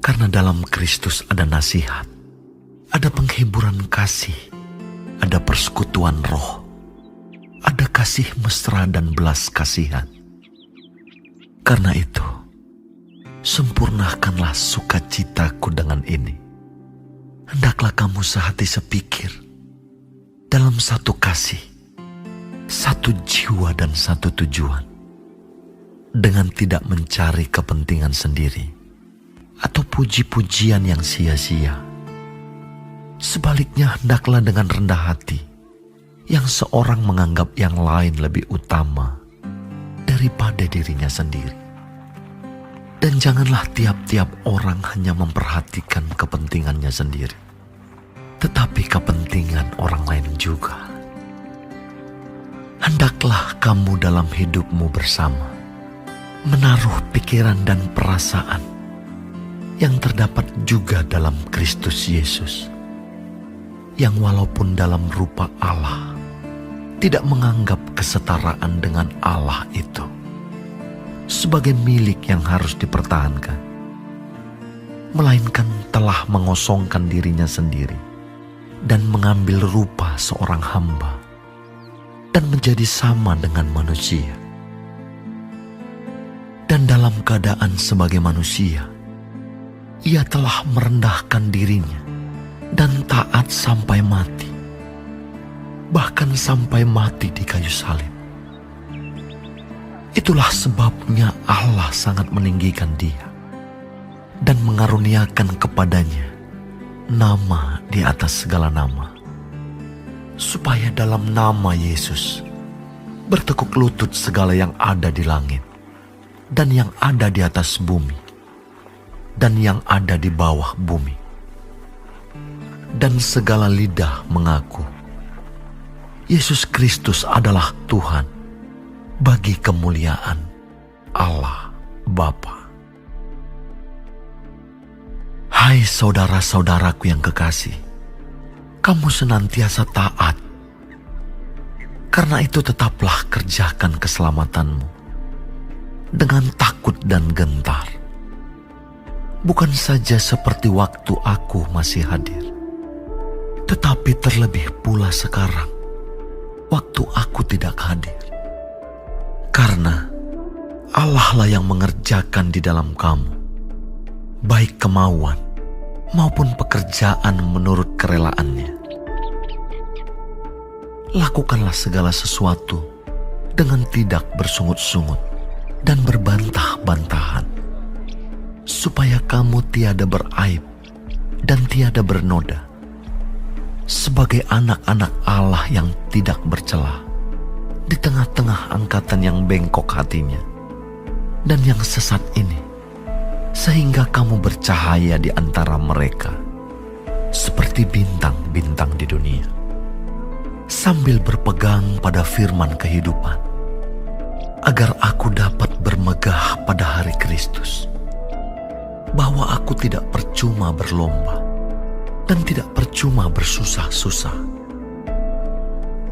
Karena dalam Kristus ada nasihat, ada penghiburan kasih, ada persekutuan roh, ada kasih mesra dan belas kasihan. Karena itu, sempurnakanlah sukacitaku dengan ini. Hendaklah kamu sehati sepikir, dalam satu kasih, satu jiwa dan satu tujuan, dengan tidak mencari kepentingan sendiri atau puji-pujian yang sia-sia. Sebaliknya, hendaklah dengan rendah hati, yang seorang menganggap yang lain lebih utama daripada dirinya sendiri. Dan janganlah tiap-tiap orang hanya memperhatikan kepentingannya sendiri, tetapi kepentingan orang lain juga. Hendaklah kamu dalam hidupmu bersama menaruh pikiran dan perasaan yang terdapat juga dalam Kristus Yesus, yang walaupun dalam rupa Allah tidak menganggap kesetaraan dengan Allah itu sebagai milik yang harus dipertahankan, melainkan telah mengosongkan dirinya sendiri dan mengambil rupa seorang hamba dan menjadi sama dengan manusia. Dan dalam keadaan sebagai manusia, ia telah merendahkan dirinya dan taat sampai mati, bahkan sampai mati di kayu salib. Itulah sebabnya Allah sangat meninggikan dia dan mengaruniakan kepadanya nama di atas segala nama, supaya dalam nama Yesus bertekuk lutut segala yang ada di langit dan yang ada di atas bumi dan yang ada di bawah bumi, dan segala lidah mengaku Yesus Kristus adalah Tuhan, bagi kemuliaan Allah Bapa. Hai saudara-saudaraku yang kekasih, kamu senantiasa taat. Karena itu tetaplah kerjakan keselamatanmu dengan takut dan gentar. Bukan saja seperti waktu aku masih hadir, tetapi terlebih pula sekarang, waktu aku tidak hadir. Karena Allah lah yang mengerjakan di dalam kamu, baik kemauan maupun pekerjaan menurut kerelaannya. Lakukanlah segala sesuatu dengan tidak bersungut-sungut dan berbantah-bantahan, supaya kamu tiada beraib dan tiada bernoda, sebagai anak-anak Allah yang tidak bercela di tengah-tengah angkatan yang bengkok hatinya dan yang sesat ini, sehingga kamu bercahaya di antara mereka seperti bintang-bintang di dunia, sambil berpegang pada firman kehidupan, agar aku dapat bermegah pada hari Kristus, bahwa aku tidak percuma berlomba dan tidak percuma bersusah-susah.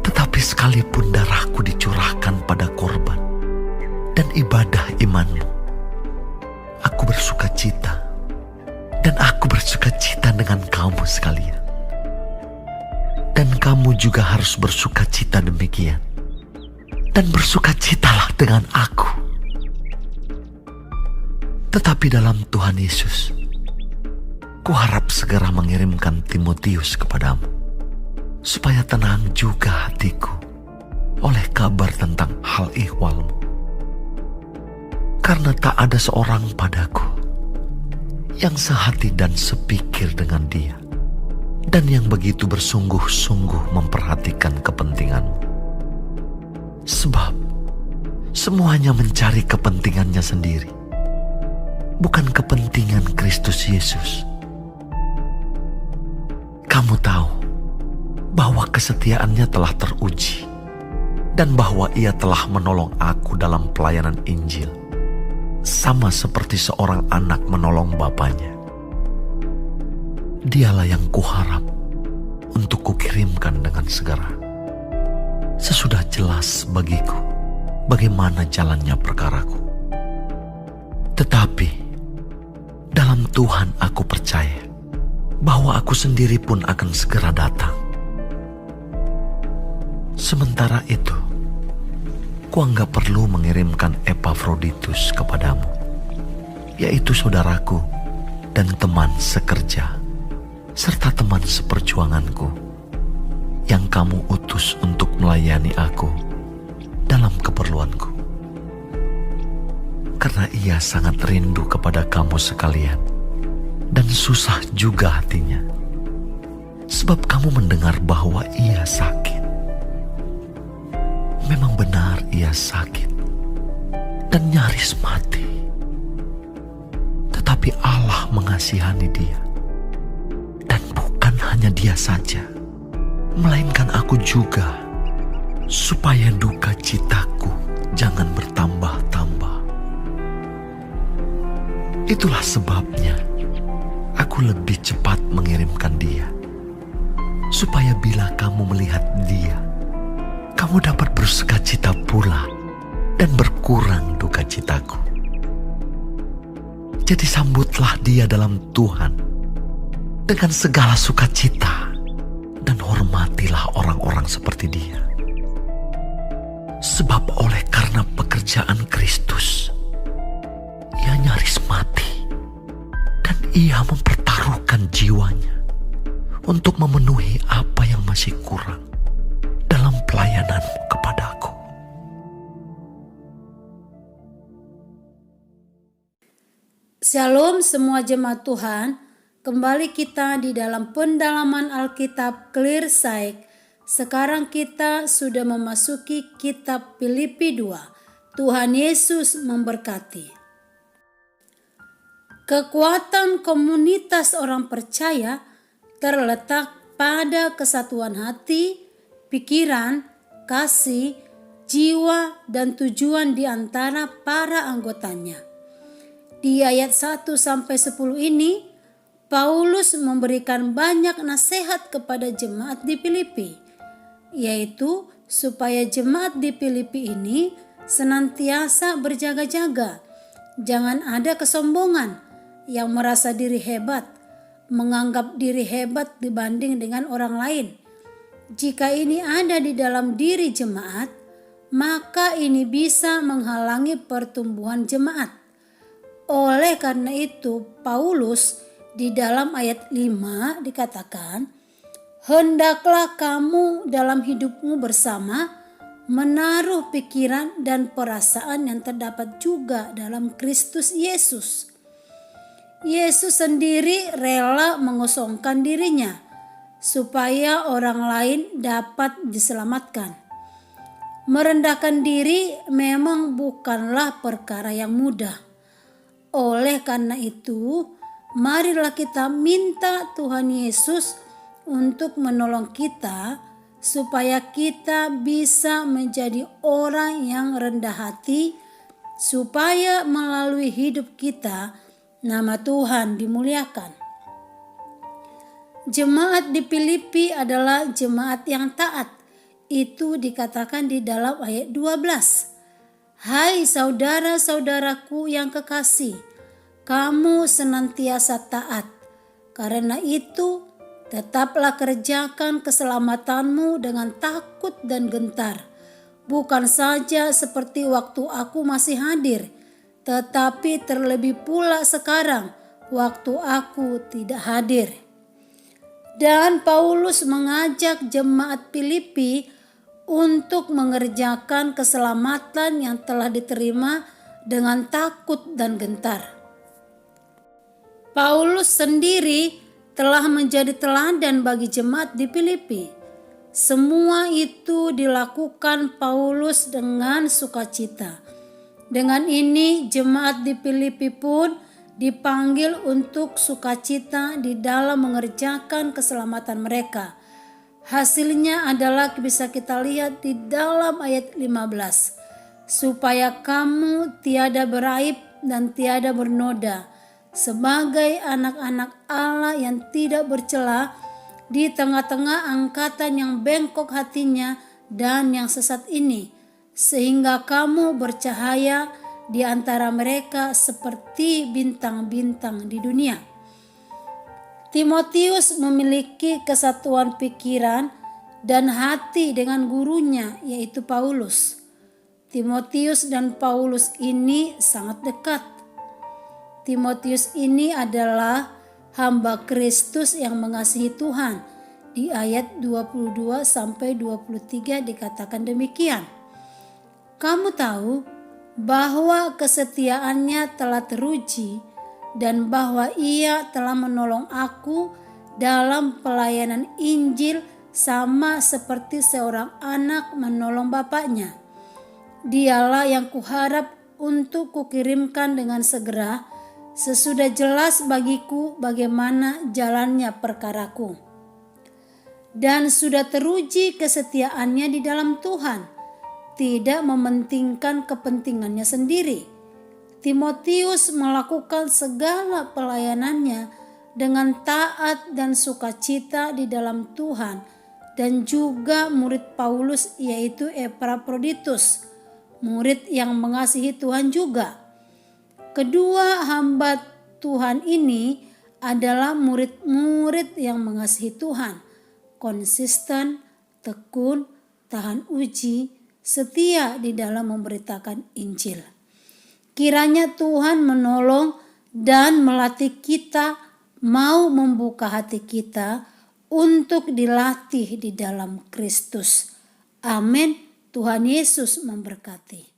Tetapi sekalipun darahku dicurahkan pada korban dan ibadah imanmu, aku bersuka cita, dan aku bersuka cita dengan kamu sekalian. Dan kamu juga harus bersuka cita demikian, dan bersuka citalah dengan aku. Tetapi dalam Tuhan Yesus, kuharap segera mengirimkan Timotius kepadamu, supaya tenang juga hatiku oleh kabar tentang hal ihwalmu. Karena tak ada seorang padaku yang sehati dan sepikir dengan dia, dan yang begitu bersungguh-sungguh memperhatikan kepentinganmu. Sebab semuanya mencari kepentingannya sendiri, bukan kepentingan Kristus Yesus. Kamu tahu bahwa kesetiaannya telah teruji, dan bahwa ia telah menolong aku dalam pelayanan Injil, sama seperti seorang anak menolong bapanya. Dialah yang kuharap untuk kukirimkan dengan segera, sesudah jelas bagiku bagaimana jalannya perkaraku. Tetapi dalam Tuhan aku percaya bahwa aku sendiri pun akan segera datang. Sementara itu, kuanggap perlu mengirimkan Epafroditus kepadamu, yaitu saudaraku dan teman sekerja, serta teman seperjuanganku, yang kamu utus untuk melayani aku dalam keperluanku. Karena ia sangat rindu kepada kamu sekalian, dan susah juga hatinya, sebab kamu mendengar bahwa ia sakit. Memang benar ia sakit dan nyaris mati. Tetapi Allah mengasihani dia. Dan bukan hanya dia saja, melainkan aku juga, supaya duka citaku jangan bertambah-tambah. Itulah sebabnya aku lebih cepat mengirimkan dia, supaya bila kamu melihat dia, kamu dapat bersukacita pula dan berkurang duka citaku. Jadi sambutlah dia dalam Tuhan dengan segala sukacita, dan hormatilah orang-orang seperti dia. Sebab oleh karena pekerjaan Kristus, ia nyaris mati, dan ia mempertaruhkan jiwanya untuk memenuhi apa yang masih kurang dalam pelayananmu kepadaku. Shalom semua jemaat Tuhan, kembali kita di dalam pendalaman Alkitab Clear Sight. Sekarang kita sudah memasuki kitab Filipi 2. Tuhan Yesus memberkati. Kekuatan komunitas orang percaya terletak pada kesatuan hati, pikiran, kasih, jiwa, dan tujuan di antara para anggotanya. Di ayat 1-10 ini, Paulus memberikan banyak nasihat kepada jemaat di Filipi, yaitu supaya jemaat di Filipi ini senantiasa berjaga-jaga. Jangan ada kesombongan yang merasa diri hebat, menganggap diri hebat dibanding dengan orang lain. Jika ini ada di dalam diri jemaat, maka ini bisa menghalangi pertumbuhan jemaat. Oleh karena itu, Paulus di dalam ayat 5 dikatakan, hendaklah kamu dalam hidupmu bersama menaruh pikiran dan perasaan yang terdapat juga dalam Kristus Yesus. Yesus sendiri rela mengosongkan dirinya supaya orang lain dapat diselamatkan. Merendahkan diri memang bukanlah perkara yang mudah. Oleh karena itu, marilah kita minta Tuhan Yesus untuk menolong kita supaya kita bisa menjadi orang yang rendah hati, supaya melalui hidup kita nama Tuhan dimuliakan. Jemaat di Filipi adalah jemaat yang taat. Itu dikatakan di dalam ayat 12. Hai saudara-saudaraku yang kekasih, kamu senantiasa taat. Karena itu, tetaplah kerjakan keselamatanmu dengan takut dan gentar. Bukan saja seperti waktu aku masih hadir, tetapi terlebih pula sekarang waktu aku tidak hadir. Dan Paulus mengajak jemaat Filipi untuk mengerjakan keselamatan yang telah diterima dengan takut dan gentar. Paulus sendiri telah menjadi teladan bagi jemaat di Filipi. Semua itu dilakukan Paulus dengan sukacita. Dengan ini jemaat di Filipi pun dipanggil untuk sukacita di dalam mengerjakan keselamatan mereka. Hasilnya adalah bisa kita lihat di dalam ayat 15. Supaya kamu tiada beraib dan tiada bernoda, sebagai anak-anak Allah yang tidak bercela di tengah-tengah angkatan yang bengkok hatinya dan yang sesat ini, sehingga kamu bercahaya di antara mereka seperti bintang-bintang di dunia. Timotius memiliki kesatuan pikiran dan hati dengan gurunya, yaitu Paulus. Timotius dan Paulus ini sangat dekat. Timotius ini adalah hamba Kristus yang mengasihi Tuhan. Di ayat 22 sampai 23 dikatakan demikian. Kamu tahu bahwa kesetiaannya telah teruji dan bahwa ia telah menolong aku dalam pelayanan Injil sama seperti seorang anak menolong bapaknya. Dialah yang kuharap untuk kukirimkan dengan segera sesudah jelas bagiku bagaimana jalannya perkaraku. Dan sudah teruji kesetiaannya di dalam Tuhan, tidak mementingkan kepentingannya sendiri. Timotius melakukan segala pelayanannya dengan taat dan sukacita di dalam Tuhan, dan juga murid Paulus yaitu Epaphroditus, murid yang mengasihi Tuhan juga. Kedua hamba Tuhan ini adalah murid-murid yang mengasihi Tuhan, konsisten, tekun, tahan uji, setia di dalam memberitakan Injil. Kiranya Tuhan menolong dan melatih kita mau membuka hati kita untuk dilatih di dalam Kristus. Amin. Tuhan Yesus memberkati.